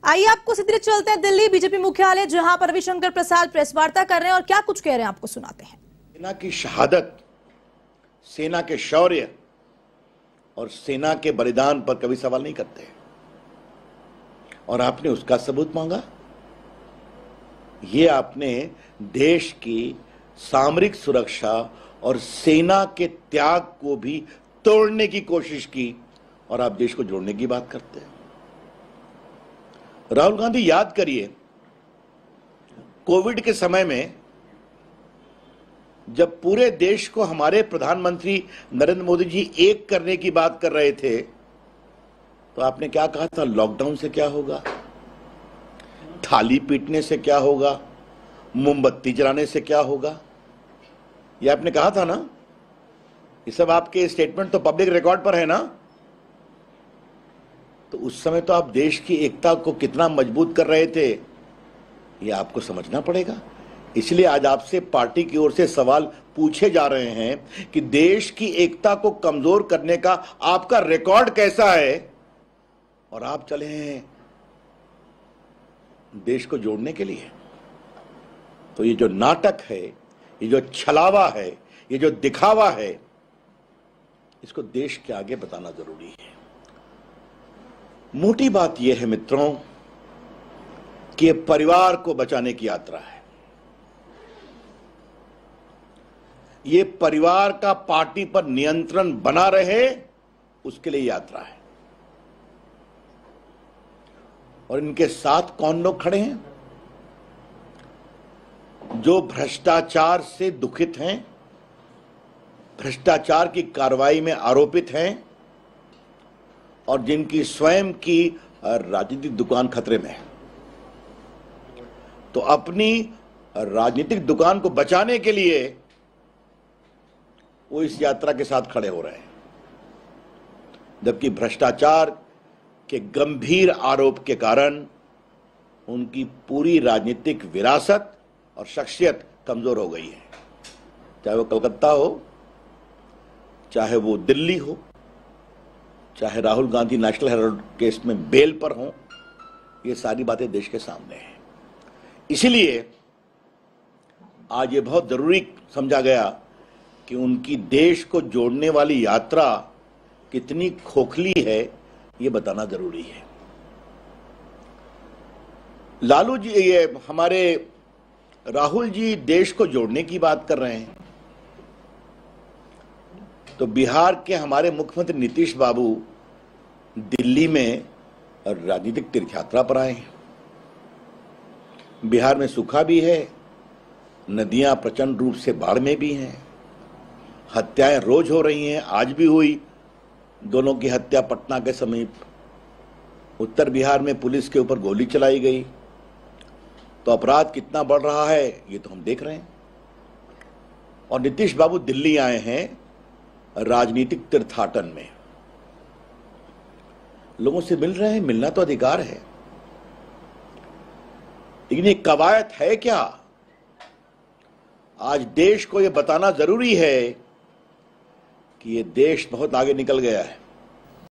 आइए आपको सीधे चलते हैं दिल्ली बीजेपी मुख्यालय, जहां पर रविशंकर प्रसाद प्रेस वार्ता कर रहे हैं और क्या कुछ कह रहे हैं आपको सुनाते हैं। सेना की शहादत, सेना के शौर्य और सेना के बलिदान पर कभी सवाल नहीं करते और आपने उसका सबूत मांगा। ये आपने देश की सामरिक सुरक्षा और सेना के त्याग को भी तोड़ने की कोशिश की और आप देश को जोड़ने की बात करते हैं। राहुल गांधी, याद करिए, कोविड के समय में जब पूरे देश को हमारे प्रधानमंत्री नरेंद्र मोदी जी एक करने की बात कर रहे थे तो आपने क्या कहा था? लॉकडाउन से क्या होगा, थाली पीटने से क्या होगा, मोमबत्ती जलाने से क्या होगा, ये आपने कहा था ना। ये सब आपके स्टेटमेंट तो पब्लिक रिकॉर्ड पर है ना। तो उस समय तो आप देश की एकता को कितना मजबूत कर रहे थे, ये आपको समझना पड़ेगा। इसलिए आज आपसे पार्टी की ओर से सवाल पूछे जा रहे हैं कि देश की एकता को कमजोर करने का आपका रिकॉर्ड कैसा है और आप चले हैं देश को जोड़ने के लिए। तो ये जो नाटक है, ये जो छलावा है, ये जो दिखावा है, इसको देश के आगे बताना जरूरी है। मोटी बात यह है मित्रों कि यह परिवार को बचाने की यात्रा है। ये परिवार का पार्टी पर नियंत्रण बना रहे, उसके लिए यात्रा है। और इनके साथ कौन लोग खड़े हैं? जो भ्रष्टाचार से दुखित हैं, भ्रष्टाचार की कार्रवाई में आरोपित हैं और जिनकी स्वयं की राजनीतिक दुकान खतरे में है। तो अपनी राजनीतिक दुकान को बचाने के लिए वो इस यात्रा के साथ खड़े हो रहे हैं, जबकि भ्रष्टाचार के गंभीर आरोप के कारण उनकी पूरी राजनीतिक विरासत और शख्सियत कमजोर हो गई है। चाहे वो कलकत्ता हो, चाहे वो दिल्ली हो, चाहे Rahul Gandhi national Herald case में बेल पर हो, ये सारी बातें देश के सामने हैं। इसलिए आज ये बहुत जरूरी समझा गया कि उनकी देश को जोड़ने वाली यात्रा कितनी खोखली है, ये बताना जरूरी है। लालू जी, ये हमारे राहुल जी देश को जोड़ने की बात कर रहे हैं, तो बिहार के हमारे मुख्यमंत्री नीतीश बाबू दिल्ली में राजनीतिक तीर्थयात्रा पर आए हैं। बिहार में सूखा भी है, नदियां प्रचंड रूप से बाढ़ में भी हैं, हत्याएं रोज हो रही हैं, आज भी हुई दोनों की हत्या पटना के समीप। उत्तर बिहार में पुलिस के ऊपर गोली चलाई गई। तो अपराध कितना बढ़ रहा है ये तो हम देख रहे हैं। और नीतीश बाबू दिल्ली आए हैं राजनीतिक तीर्थाटन में, लोगों से मिल रहे हैं, मिलना तो अधिकार है, लेकिन ये कवायद है क्या? आज देश को यह बताना जरूरी है कि ये देश बहुत आगे निकल गया है।